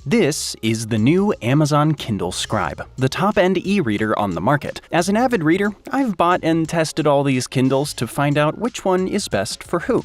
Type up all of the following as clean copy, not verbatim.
This is the new Amazon Kindle Scribe, the top-end e-reader on the market. As an avid reader, I've bought and tested all these Kindles to find out which one is best for who.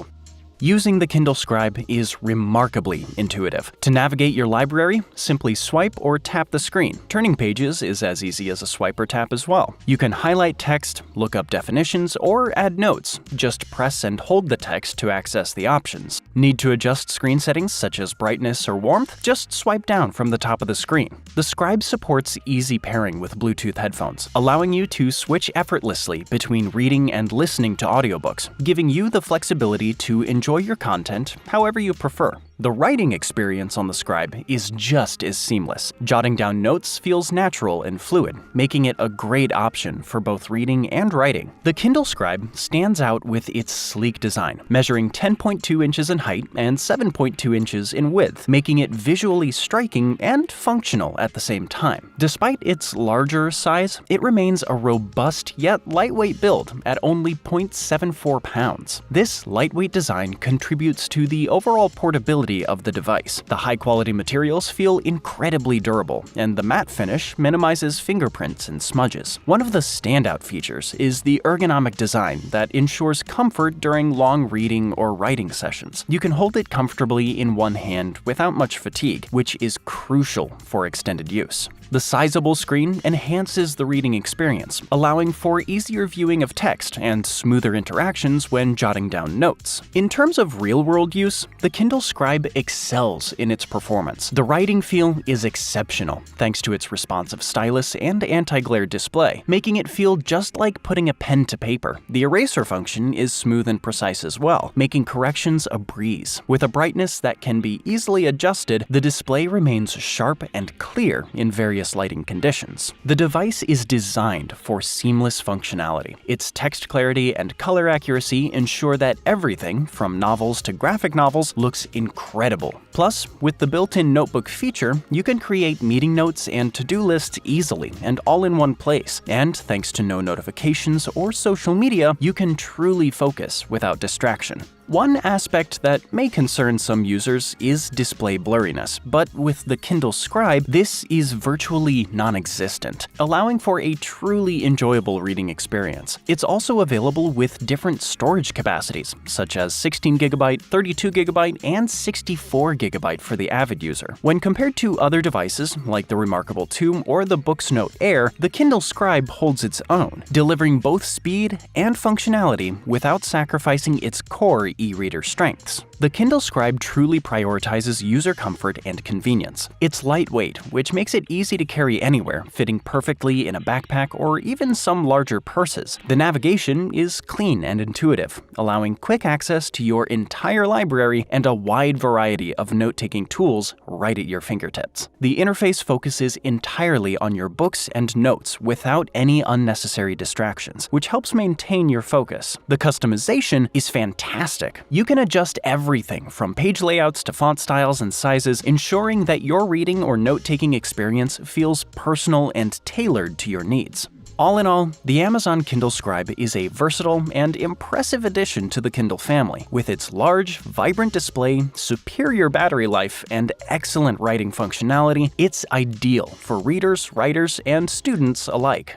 Using the Kindle Scribe is remarkably intuitive. To navigate your library, simply swipe or tap the screen. Turning pages is as easy as a swipe or tap as well. You can highlight text, look up definitions, or add notes. Just press and hold the text to access the options. Need to adjust screen settings such as brightness or warmth? Just swipe down from the top of the screen. The Scribe supports easy pairing with Bluetooth headphones, allowing you to switch effortlessly between reading and listening to audiobooks, giving you the flexibility to enjoy your content however you prefer. The writing experience on the Scribe is just as seamless. Jotting down notes feels natural and fluid, making it a great option for both reading and writing. The Kindle Scribe stands out with its sleek design, measuring 10.2 inches in height and 7.2 inches in width, making it visually striking and functional at the same time. Despite its larger size, it remains a robust yet lightweight build at only 0.74 pounds. This lightweight design contributes to the overall portability of the device. The high-quality materials feel incredibly durable, and the matte finish minimizes fingerprints and smudges. One of the standout features is the ergonomic design that ensures comfort during long reading or writing sessions. You can hold it comfortably in one hand without much fatigue, which is crucial for extended use. The sizable screen enhances the reading experience, allowing for easier viewing of text and smoother interactions when jotting down notes. In terms of real-world use, the Kindle Scribe excels in its performance. The writing feel is exceptional, thanks to its responsive stylus and anti-glare display, making it feel just like putting a pen to paper. The eraser function is smooth and precise as well, making corrections a breeze. With a brightness that can be easily adjusted, the display remains sharp and clear in various lighting conditions. The device is designed for seamless functionality. Its text clarity and color accuracy ensure that everything, from novels to graphic novels, looks incredible. Plus, with the built-in notebook feature, you can create meeting notes and to-do lists easily and all in one place. And thanks to no notifications or social media, you can truly focus without distraction. One aspect that may concern some users is display blurriness, but with the Kindle Scribe, this is virtually non-existent, allowing for a truly enjoyable reading experience. It's also available with different storage capacities, such as 16GB, 32GB, and 64GB for the avid user. When compared to other devices like the Remarkable 2 or the Books Note Air, the Kindle Scribe holds its own, delivering both speed and functionality without sacrificing its core e-reader strengths. The Kindle Scribe truly prioritizes user comfort and convenience. It's lightweight, which makes it easy to carry anywhere, fitting perfectly in a backpack or even some larger purses. The navigation is clean and intuitive, allowing quick access to your entire library and a wide variety of note-taking tools right at your fingertips. The interface focuses entirely on your books and notes without any unnecessary distractions, which helps maintain your focus. The customization is fantastic. You can adjust everything from page layouts to font styles and sizes, ensuring that your reading or note-taking experience feels personal and tailored to your needs. All in all, the Amazon Kindle Scribe is a versatile and impressive addition to the Kindle family. With its large, vibrant display, superior battery life, and excellent writing functionality, it's ideal for readers, writers, and students alike.